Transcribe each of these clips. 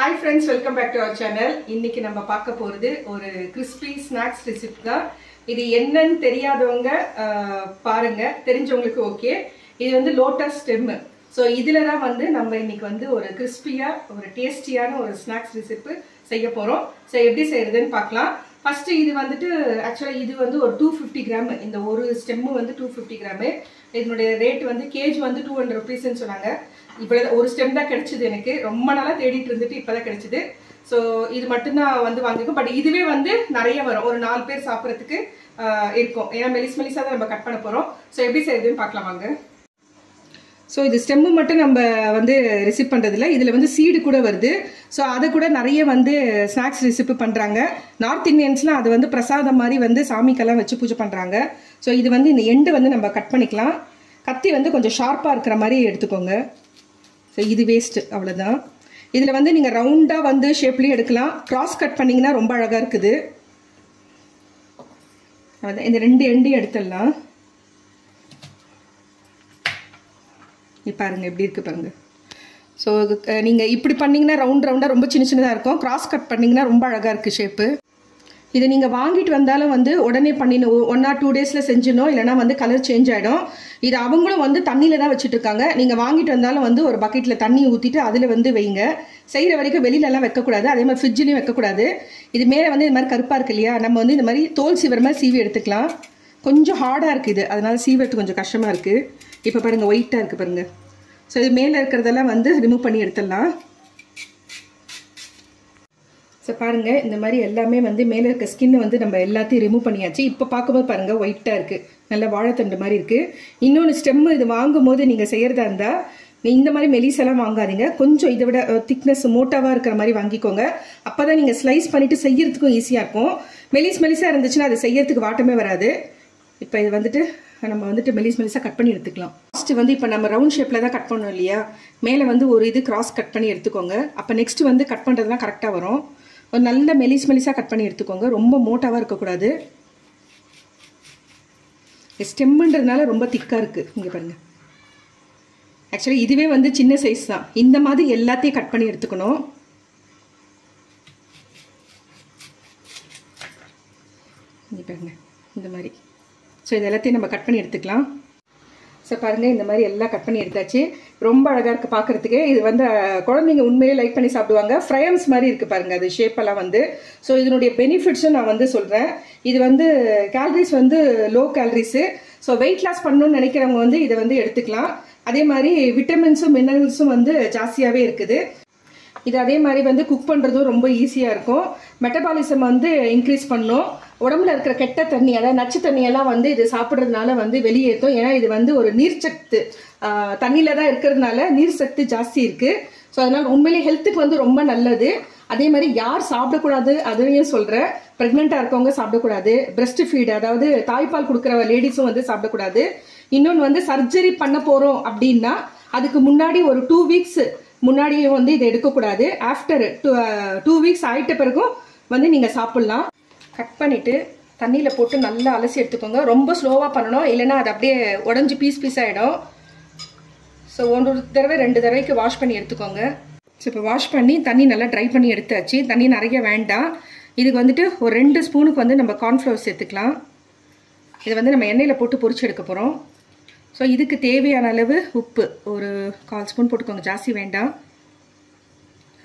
Hi friends, welcome back to our channel. இன்னைக்கு நம்ம பார்க்க போறது ஒரு crispy snacks recipe தான். இது என்னன்னு தெரியாதவங்க பாருங்க, தெரிஞ்சவங்களுக்கு ஓகே. இது வந்து லோட்டஸ் ஸ்டெம். சோ இதுல தான் வந்து நம்ம இன்னைக்கு வந்து ஒரு கிறிஸ்பியா ஒரு டேஸ்டியான ஒரு ஸ்நாக்ஸ் ரெசிபி செய்ய போறோம். சோ எப்படி செய்யறதுன்னு பார்க்கலாம். ஃபர்ஸ்ட் இது வந்துட்டு एक्चुअली இது வந்து ஒரு 250 கிராம். இந்த ஒரு ஸ்டெம் வந்து 250 கிராம். இதனுடைய ரேட் வந்து கேஜ் வந்து 200 rupees ன்னு சொன்னாங்க. இப்போ ஒரு ஸ்டெம் தான் கிடைச்சது, எனக்கு ரொம்ப நாளா தேடிட்டு இருந்துட்டு இப்பதான் கிடைச்சது. ஸோ இது மட்டும்தான் வந்து வாங்கிருக்கோம். பட் இதுவே வந்து நிறைய வரும், ஒரு 4 பேர் சாப்பிட்றதுக்கு இருக்கும். ஏன்னா மெலிசா தான் நம்ம கட் பண்ண போறோம். ஸோ எப்படி செய்யறதுன்னு பார்க்கலாம் வாங்க. ஸோ இது ஸ்டெம்மு மட்டும் நம்ம வந்து ரெசிபி பண்ணுறதில்ல, இதில் வந்து சீடு கூட வருது. ஸோ அதை கூட நிறைய வந்து ஸ்நாக்ஸ் ரெசிபி பண்ணுறாங்க. நார்த் இந்தியன்ஸ்லாம் அது வந்து பிரசாதம் மாதிரி வந்து சாமிக்கெல்லாம் வச்சு பூஜை பண்ணுறாங்க. ஸோ இது வந்து இந்த எண்டு வந்து நம்ம கட் பண்ணிக்கலாம். கத்தி வந்து கொஞ்சம் ஷார்ப்பாக இருக்கிற மாதிரி எடுத்துக்கோங்க. ஸோ இது வேஸ்ட்டு, அவ்வளோதான். இதில் வந்து நீங்கள் ரவுண்டாக வந்து ஷேப்லேயும் எடுக்கலாம். கிராஸ் கட் பண்ணிங்கன்னா ரொம்ப அழகாக இருக்குது. அதான் இந்த 2 எண்டையும் எடுத்துடலாம். பாருங்க எப்படி இருக்கு பாருங்க. ஸோ நீங்கள் இப்படி பண்ணிங்கன்னா ரவுண்டாக ரொம்ப சின்னதாக இருக்கும். கிராஸ் கட் பண்ணிங்கன்னா ரொம்ப அழகாக இருக்குது ஷேப்பு. இதை நீங்கள் வாங்கிட்டு வந்தாலும் வந்து உடனே பண்ணிடணும். 1 or 2 டேஸில் செஞ்சிடணும், இல்லைனா வந்து கலர் சேஞ்ச் ஆகிடும். இது அவங்களும் வந்து தண்ணியில் தான் வச்சுட்டு இருக்காங்க. நீங்கள் வாங்கிட்டு வந்தாலும் வந்து ஒரு பக்கெட்டில் தண்ணி ஊற்றிட்டு அதில் வந்து வைங்க. செய்கிற வரைக்கும் வெளியிலலாம் வைக்கக்கூடாது, அதே மாதிரி ஃப்ரிட்ஜ்லேயும் வைக்கக்கூடாது. இது மேலே வந்து இது மாதிரி கருப்பாக இருக்கு இல்லையா, நம்ம வந்து இந்த மாதிரி தோல் சீவிர மாதிரி சீவி எடுத்துக்கலாம். கொஞ்சம் ஹார்டாக இருக்குது இது, அதனால சீவறது கொஞ்சம் கஷ்டமாக இருக்குது. இப்போ பாருங்கள் ஒயிட்டாக இருக்குது பாருங்கள். ஸோ இது மேலே இருக்கிறதெல்லாம் வந்து ரிமூவ் பண்ணி எடுத்துடலாம். ஸோ பாருங்கள், இந்த மாதிரி எல்லாமே வந்து மேலே இருக்க ஸ்கின்னை வந்து நம்ம எல்லாத்தையும் ரிமூவ் பண்ணியாச்சு. இப்போ பார்க்கும்போது பாருங்கள் ஒயிட்டாக இருக்குது, நல்ல வாழைத்தண்டு மாதிரி இருக்குது. இன்னொன்று ஸ்டெம்மு இது வாங்கும் போது நீங்கள் செய்கிறதா இருந்தால் இந்த மாதிரி மெலிசெல்லாம் வாங்காதீங்க. கொஞ்சம் இதை விட திக்னஸ் மோட்டாவாக இருக்கிற மாதிரி வாங்கிக்கோங்க. அப்போ தான் நீங்கள் ஸ்லைஸ் பண்ணிவிட்டு செய்யறதுக்கும் ஈஸியாக இருக்கும். மெலிசாக இருந்துச்சுன்னா அது செய்யறதுக்கு வாட்டமே வராது. இப்போ இது வந்துட்டு நம்ம வந்துட்டு மெலிசாக கட் பண்ணி எடுத்துக்கலாம். ஃபஸ்ட்டு வந்து இப்போ நம்ம ரவுண்ட் ஷேப்பில் தான் கட் பண்ணோம் இல்லையா, மேலே வந்து ஒரு இது கிராஸ் கட் பண்ணி எடுத்துக்கோங்க. அப்போ நெக்ஸ்ட் வந்து கட் பண்ணுறதுலாம் கரெக்டாக வரும். ஒரு நல்ல மெலிசாக கட் பண்ணி எடுத்துக்கோங்க, ரொம்ப மோட்டாவாக இருக்கக்கூடாது. ஸ்டெம்முன்றதுனால ரொம்ப திக்காக இருக்குது. இங்கே பாருங்கள், ஆக்சுவலி இதுவே வந்து சின்ன சைஸ் தான். இந்த மாதிரி எல்லாத்தையும் கட் பண்ணி எடுத்துக்கணும். இங்கே பாருங்கள் இந்த மாதிரி. ஸோ இது எல்லாத்தையும் நம்ம கட் பண்ணி எடுத்துக்கலாம். ஸோ பாருங்கள், இந்த மாதிரி எல்லாம் கட் பண்ணி எடுத்தாச்சு. ரொம்ப அழகாக இருக்குது பார்க்குறதுக்கு. இது வந்து குழந்தைங்க உண்மையிலே லைக் பண்ணி சாப்பிடுவாங்க. ஃப்ரைம்ஸ் மாதிரி இருக்குது பாருங்கள், அது ஷேப்பெல்லாம் வந்து. ஸோ இதனுடைய பெனிஃபிட்ஸும் நான் வந்து சொல்கிறேன். இது வந்து கேலரிஸ் வந்து low calories. So weight loss பண்ணணும்னு நினைக்கிறவங்க வந்து இதை வந்து எடுத்துக்கலாம். அதே மாதிரி விட்டமின்ஸும் மினரல்ஸும் வந்து ஜாஸ்தியாகவே இருக்குது. இது அதே மாதிரி வந்து குக் பண்ணுறதும் ரொம்ப ஈஸியாக இருக்கும். மெட்டபாலிசம் வந்து இன்க்ரீஸ் பண்ணும். உடம்புல இருக்கிற கெட்ட தண்ணி, அதாவது நச்சு தண்ணியெல்லாம் வந்து இது சாப்பிட்றதுனால வந்து வெளியேற்றும். ஏன்னா இது வந்து ஒரு நீர்ச்சத்து, தண்ணியில் தான் இருக்கிறதுனால நீர் சத்து ஜாஸ்தி இருக்குது. ஸோ அதனால் உண்மையிலேயே ஹெல்த்துக்கு வந்து ரொம்ப நல்லது. அதே மாதிரி யார் சாப்பிடக்கூடாது அதையும் சொல்கிறேன். ப்ரெக்னெண்ட்டாக இருக்கவங்க சாப்பிடக்கூடாது. பிரெஸ்ட் ஃபீட், அதாவது தாய்ப்பால் கொடுக்குற லேடிஸும் வந்து சாப்பிடக்கூடாது. இன்னொன்று வந்து சர்ஜரி பண்ண போகிறோம் அப்படின்னா அதுக்கு முன்னாடி ஒரு 2 வீக்ஸ் முன்னாடியே வந்து இதை எடுக்கக்கூடாது. ஆஃப்டர் 2 வீக்ஸ் ஆகிட்ட பிறகும் வந்து நீங்கள் சாப்பிட்லாம். கட் பண்ணிவிட்டு தண்ணியில் போட்டு நல்லா அலசி எடுத்துக்கோங்க. ரொம்ப ஸ்லோவாக பண்ணணும், இல்லைன்னா அது அப்படியே உடஞ்சி பீஸ் ஆகிடும். ஸோ 1 தடவை 2 தடவைக்கு வாஷ் பண்ணி எடுத்துக்கோங்க. ஸோ இப்போ வாஷ் பண்ணி தண்ணி நல்லா ட்ரை பண்ணி எடுத்தாச்சு. தண்ணி நிறைய வேண்டாம். இதுக்கு வந்துட்டு ஒரு 2 ஸ்பூனுக்கு வந்து நம்ம கார்ன்ஃப்ளவர் சேர்த்துக்கலாம். இதை வந்து நம்ம எண்ணெயில் போட்டு பொரிச்சு எடுக்க போகிறோம். ஸோ இதுக்கு தேவையான அளவு உப்பு ஒரு 1/4 ஸ்பூன் போட்டுக்கோங்க, ஜாஸ்தி வேண்டாம்.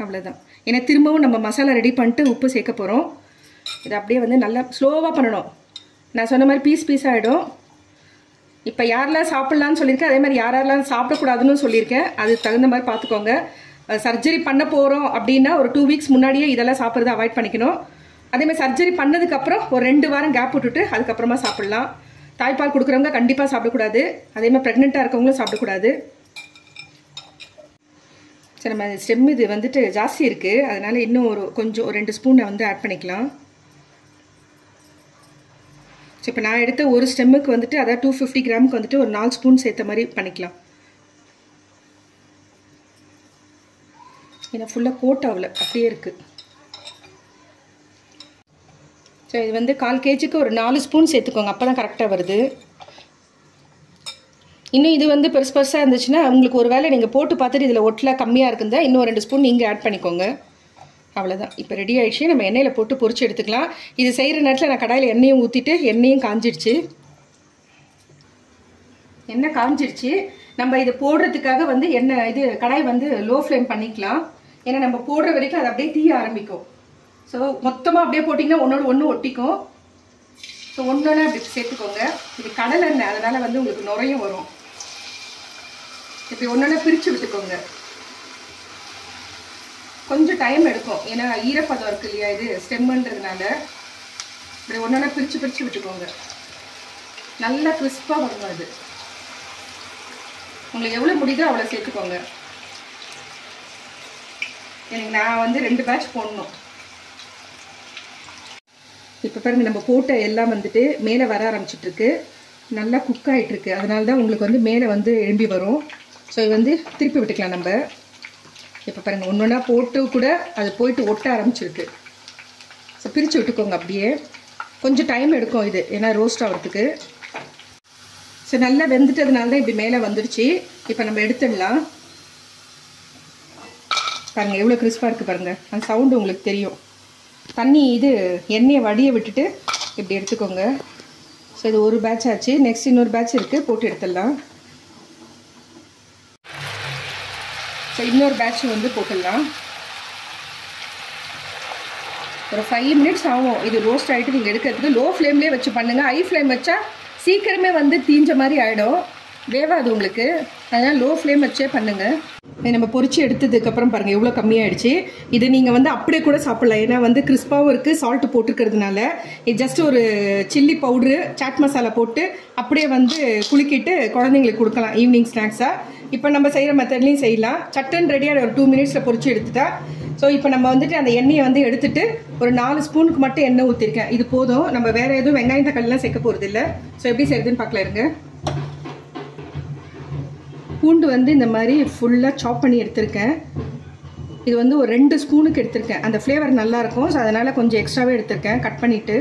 அவ்வளோதான். ஏன்னா திரும்பவும் நம்ம மசாலா ரெடி பண்ணிட்டு உப்பு சேர்க்க போகிறோம். இதை அப்படியே வந்து நல்லா ஸ்லோவாக பண்ணணும். நான் சொன்ன மாதிரி பீஸ் ஆகிடும். இப்போ யாரெல்லாம் சாப்பிட்லான்னு சொல்லியிருக்கேன், அதே மாதிரி யாரெல்லாம் சாப்பிடக்கூடாதுன்னு சொல்லியிருக்கேன். அது தகுந்த மாதிரி பார்த்துக்கோங்க. சர்ஜரி பண்ண போகிறோம் அப்படின்னா ஒரு 2 வீக்ஸ் முன்னாடியே இதெல்லாம் சாப்பிட்றத அவாய்ட் பண்ணிக்கணும். அதேமாதிரி சர்ஜரி பண்ணதுக்கப்புறம் ஒரு 2 வாரம் கேப் விட்டுட்டு அதுக்கப்புறமா சாப்பிட்லாம். தாய்ப்பால் கொடுக்குறவங்க கண்டிப்பாக சாப்பிடக்கூடாது. அதே மாதிரி ப்ரெக்னெண்ட்டாக இருக்கவங்களும் சாப்பிடக்கூடாது. சரி, நம்ம ஸ்டெம் இது வந்துட்டு ஜாஸ்தி இருக்குது, அதனால் இன்னும் கொஞ்சம் 2 ஸ்பூனை வந்து ஆட் பண்ணிக்கலாம். ஸோ இப்போ நான் எடுத்த ஒரு ஸ்டெம்முக்கு வந்துட்டு, அதாவது 250 கிராமுக்கு வந்துட்டு ஒரு 4 ஸ்பூன் சேர்த்த மாதிரி பண்ணிக்கலாம். ஏன்னா ஃபுல்லாக கோட் ஆகல, அப்படியே இருக்குது. ஸோ இது வந்து 1/4 kgக்கு ஒரு 4 ஸ்பூன் சேர்த்துக்கோங்க, அப்போ தான் கரெக்டாக வருது. இன்னும் இது வந்து பெருசாக இருந்துச்சுன்னா உங்களுக்கு ஒரு வேளை நீங்கள் போட்டு பார்த்துட்டு இதில் ஒட்டில் கம்மியாக இருக்குதா இன்னும் 2 ஸ்பூன் நீங்கள் ஆட் பண்ணிக்கோங்க. அவ்வளோதான். இப்போ ரெடி ஆயிடுச்சு. நம்ம எண்ணெயில் போட்டு பொரிச்சு எடுத்துக்கலாம். இது செய்கிற நேரத்தில் நான் கடாயில் எண்ணெயும் ஊற்றிட்டு எண்ணெயும் காஞ்சிடுச்சு. எண்ணெய் காஞ்சிடுச்சு. நம்ம இது போடுறதுக்காக வந்து எண்ணெய் இது கடாய் வந்து லோ ஃப்ளேம் பண்ணிக்கலாம். ஏன்னா நம்ம போடுற வரைக்கும் அது அப்படியே தீய ஆரம்பிக்கும். ஸோ மொத்தமாக அப்படியே போட்டிங்கன்னா ஒன்றோட ஒன்று ஒட்டிக்கும். ஸோ ஒன்று அப்படி சேர்த்துக்கோங்க. இது கடலை எண்ணெய், அதனால் வந்து உங்களுக்கு நுரையும் வரும். இப்படி ஒன்று பிரித்து விட்டுக்கோங்க. கொஞ்சம் டைம் எடுக்கும், ஏன்னா ஈரப்பதம் இருக்கு இல்லையா, இது ஸ்டெம்முன்றதுனால. இப்படி ஒன்றா பிரித்து விட்டுக்கோங்க. நல்லா கிறிஸ்பாக வரணும். இது உங்களுக்கு எவ்வளோ முடியுதோ அவ்வளோ சேர்த்துக்கோங்க. எனக்கு நான் வந்து 2 பேட்ச் போடணும். இப்போ பாருங்கள், நம்ம போட்ட எல்லாம் வந்துட்டு மேலே வர ஆரம்பிச்சிட்ருக்கு. நல்லா குக் ஆகிட்டுருக்கு. அதனால தான் உங்களுக்கு வந்து மேலே வந்து எழும்பி வரும். ஸோ இது வந்து திருப்பி விட்டுக்கலாம் நம்ம. இப்போ பாருங்கள், ஒன்றா போட்டு கூட அது போயிட்டு ஒட்ட ஆரம்பிச்சிருக்கு. ஸோ பிரித்து விட்டுக்கோங்க. அப்படியே கொஞ்சம் டைம் எடுக்கும் இது, ஏன்னா ரோஸ்ட் ஆகிறதுக்கு. ஸோ நல்லா வெந்துட்டதுனால தான் இப்படி மேலே வந்துடுச்சு. இப்போ நம்ம எடுத்துடலாம். பாருங்கள் எவ்வளோ கிறிஸ்பாக இருக்குது பாருங்கள். அந்த சவுண்டு உங்களுக்கு தெரியும். தண்ணி இது எண்ணெயை வடிய விட்டுட்டு இப்படி எடுத்துக்கோங்க. ஸோ இது ஒரு பேட்ச் ஆச்சு. நெக்ஸ்ட் இன்னொரு பேட்ச் இருக்குது, போட்டு எடுத்துடலாம். ஸோ இன்னொரு பேட்ச் வந்து போட்டுடலாம். ஒரு 5 மினிட்ஸ் ஆகும் இது ரோஸ்ட் ஆகிட்டு நீங்கள் எடுக்கிறதுக்கு. லோ ஃப்ளேம்லேயே வச்சு பண்ணுங்கள். ஹை ஃப்ளேம் வச்சா சீக்கிரமே வந்து தீஞ்ச மாதிரி ஆகிடும், வேவாது உங்களுக்கு. அதனால் லோ ஃப்ளேம் வச்சே பண்ணுங்கள். நம்ம பொரிச்சு எடுத்ததுக்கப்புறம் பாருங்கள் எவ்வளோ கம்மியாகிடுச்சு. இது நீங்கள் வந்து அப்படியே கூட சாப்பிட்லாம், ஏன்னா வந்து கிறிஸ்பாகவும் இருக்குது, சால்ட்டு போட்டுருக்கிறதுனால. இது ஜஸ்ட் ஒரு சில்லி பவுட்ரு, சாட் மசாலா போட்டு அப்படியே வந்து குலுக்கிட்டு குழந்தைங்களுக்கு கொடுக்கலாம் ஈவினிங் ஸ்நாக்ஸாக. இப்போ நம்ம செய்கிற மெத்தட்லேயும் செய்யலாம். சட்டன் ரெடியாக ஒரு 2 மினிட்ஸில் பொரிச்சு எடுத்துட்டா. ஸோ இப்போ நம்ம வந்துட்டு அந்த எண்ணெயை வந்து எடுத்துட்டு ஒரு 4 ஸ்பூனுக்கு மட்டும் எண்ணெய் ஊற்றிருக்கேன். இது போதும். நம்ம வேறு எதுவும் வெங்காயம் தக்காளிலாம் சேர்க்க போகிறது இல்லை. ஸோ எப்படி செய்யுதுன்னு பார்க்கலாம் இருங்க. பூண்டு வந்து இந்த மாதிரி ஃபுல்லாக சாப் பண்ணி எடுத்திருக்கேன். இது வந்து ஒரு 2 ஸ்பூனுக்கு எடுத்திருக்கேன். அந்த ஃப்ளேவர் நல்லாயிருக்கும். ஸோ அதனால் கொஞ்சம் எக்ஸ்ட்ராவே எடுத்திருக்கேன். கட் பண்ணிவிட்டு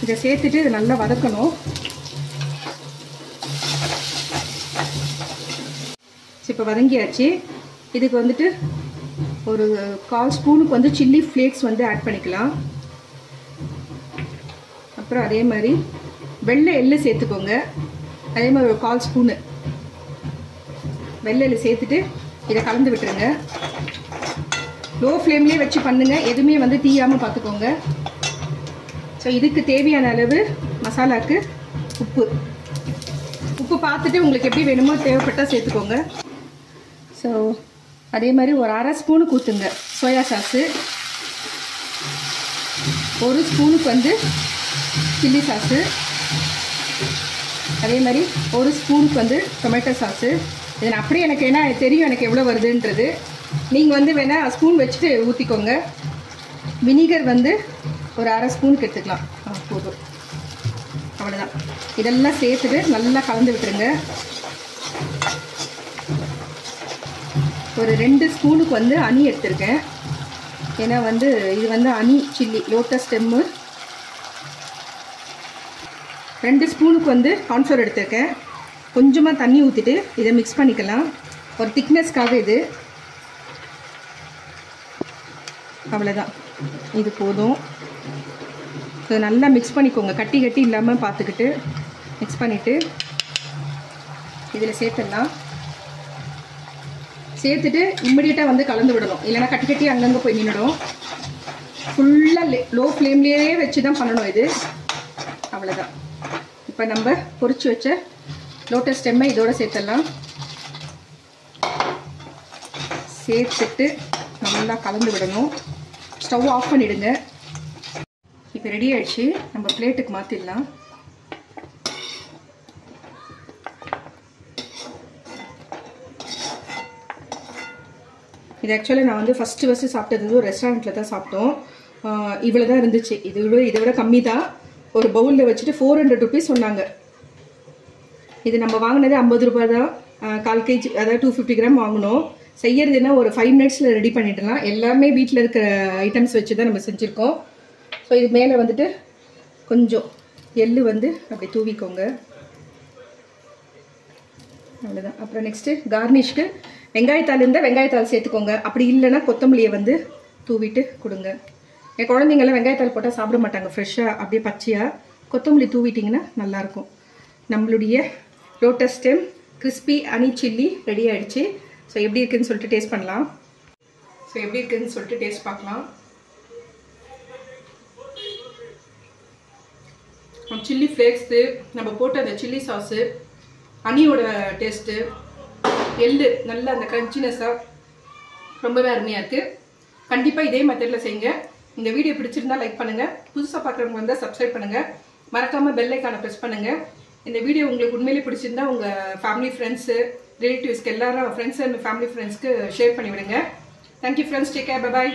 இதை சேர்த்துட்டு இது நல்லா வதக்கணும். இப்போ வதங்கியாச்சு. இதுக்கு வந்துட்டு ஒரு 1/4 ஸ்பூனுக்கு வந்து சில்லி ஃப்ளேக்ஸ் வந்து ஆட் பண்ணிக்கலாம். அப்புறம் அதே மாதிரி வெள்ளை எள்ளு சேர்த்துக்கோங்க. அதே மாதிரி ஒரு 1/4 ஸ்பூனு வெள்ளை எள்ளு சேர்த்துட்டு இதை கலந்து விட்டுருங்க. லோ ஃப்ளேம்லேயே வச்சு பண்ணுங்கள், எதுவுமே வந்து தீயாமல் பார்த்துக்கோங்க. ஸோ இதுக்கு தேவையான அளவு மசாலாவுக்கு உப்பு பார்த்துட்டு உங்களுக்கு எப்படி வேணுமோ தேவைப்பட்டால் சேர்த்துக்கோங்க. ஸோ அதே மாதிரி ஒரு 1/2 ஸ்பூனுக்கு ஊற்றுங்க சோயா சாஸு. 1 ஸ்பூனுக்கு வந்து சில்லி சாஸு. அதே மாதிரி 1 ஸ்பூனுக்கு வந்து டொமேட்டோ சாஸு. இது அப்படியே எனக்கு ஏன்னா தெரியும் எனக்கு எவ்வளோ வருதுன்றது. நீங்கள் வந்து வேணால் ஸ்பூன் வச்சுட்டு ஊற்றிக்கோங்க. வினிகர் வந்து ஒரு 1/2 ஸ்பூனுக்கு எடுத்துக்கலாம். போதும், அவ்வளோதான். இதெல்லாம் சேர்த்துட்டு நல்லா கலந்து விட்டுருங்க. ஒரு 2 ஸ்பூனுக்கு வந்து ஹனி எடுத்திருக்கேன். ஏன்னா வந்து இது வந்து ஹனி சில்லி லோட்டஸ் ஸ்டெம்மு. 2 ஸ்பூனுக்கு வந்து கார்ன்ஃப்ளவர் எடுத்திருக்கேன். கொஞ்சமாக தண்ணி ஊற்றிட்டு இதை மிக்ஸ் பண்ணிக்கலாம், ஒரு திக்னஸ்க்காக. இது அவ்வளோதான், இது போதும். ஸோ நல்லா மிக்ஸ் பண்ணிக்கோங்க, கட்டி கட்டி இல்லாமல் பார்த்துக்கிட்டு மிக்ஸ் பண்ணிவிட்டு இதில் சேர்த்துடலாம். சேர்த்துட்டு இம்மிடியட்டாக வந்து கலந்து விடணும், இல்லைனா கட்டி கட்டி அங்கங்கே போய் நின்றுடும். ஃபுல்லாக லோ ஃப்ளேம்லேயே வச்சு தான் பண்ணணும் இது. அவ்வளோதான். இப்போ நம்ம பொரிச்சு வச்ச லோட்டஸ் ஸ்டெம்மை இதோட சேர்த்துடலாம். சேர்த்துட்டு நல்லா கலந்து விடணும். ஸ்டவ் ஆஃப் பண்ணிவிடுங்க. இப்போ ரெடி ஆகிடுச்சு, நம்ம பிளேட்டுக்கு மாற்றிடலாம். இது ஆக்சுவலாக நான் வந்து ஃபஸ்ட்டு சாப்பிட்டது ஒரு ரெஸ்டாரண்ட்டில் தான் சாப்பிட்டோம். இவ்வளோ தான் இருந்துச்சு. இதை விட கம்மி தான். ஒரு பவுலில் வச்சுட்டு 400 ருபீஸ் சொன்னாங்க. இது நம்ம வாங்கினது 50 ரூபா தான். 1/4 kg, அதாவது 250 கிராம் வாங்கினோம். செய்யறதுன்னா ஒரு 5 மினிட்ஸில் ரெடி பண்ணிடலாம். எல்லாமே வீட்டில் இருக்கிற ஐட்டம்ஸ் வச்சு தான் நம்ம செஞ்சுருக்கோம். ஸோ இது மேலே வந்துட்டு கொஞ்சம் எள்ளு வந்து அப்படி தூவிக்கோங்க. அவ்வளோதான். அப்புறம் நெக்ஸ்ட்டு கார்னிஷ்க்கு வெங்காயத்தாள் இருந்தால் வெங்காயத்தாள் சேர்த்துக்கோங்க. அப்படி இல்லைன்னா கொத்தமல்லியை வந்து தூவிட்டு கொடுங்க. என் குழந்தைங்களாம் வெங்காயத்தாள் போட்டால் சாப்பிட மாட்டாங்க. ஃப்ரெஷ்ஷாக அப்படியே பச்சையாக கொத்தமல்லி தூவிட்டிங்கன்னா நல்லாயிருக்கும். நம்மளுடைய lotus stem crispy honey chilli ready ஆகிடுச்சு. ஸோ எப்படி இருக்குதுன்னு சொல்லிட்டு டேஸ்ட் பண்ணலாம். ஸோ எப்படி இருக்குதுன்னு சொல்லிட்டு டேஸ்ட் பார்க்கலாம். சில்லி ஃப்ளேக்ஸு, நம்ம போட்ட அந்த சில்லி சாஸு, ஹனியோட டேஸ்ட்டு, எள்ளு நல்லா அந்த க்ரன்ச்சினஸ்ஸாக ரொம்பவே அருமையாக இருக்குது. கண்டிப்பாக இதே மெத்தடில் செய்யுங்க. இந்த வீடியோ பிடிச்சிருந்தால் லைக் பண்ணுங்கள். புதுசாக பார்க்குறவங்க வந்தால் சப்ஸ்கிரைப் பண்ணுங்கள். மறக்காமல் பெல் ஐக்கானை ப்ரெஸ் பண்ணுங்கள். இந்த வீடியோ உங்களுக்கு உண்மையிலே பிடிச்சிருந்தா உங்கள் ஃபேமிலி ஃப்ரெண்ட்ஸு ரிலேட்டிவ்ஸ்க்கு எல்லாரும் ஃப்ரெண்ட்ஸ் அண்ட் ஃபேமிலி ஃப்ரெண்ட்ஸ்க்கு ஷேர் பண்ணிவிடுங்க. Thank you friends. Take care. Bye bye.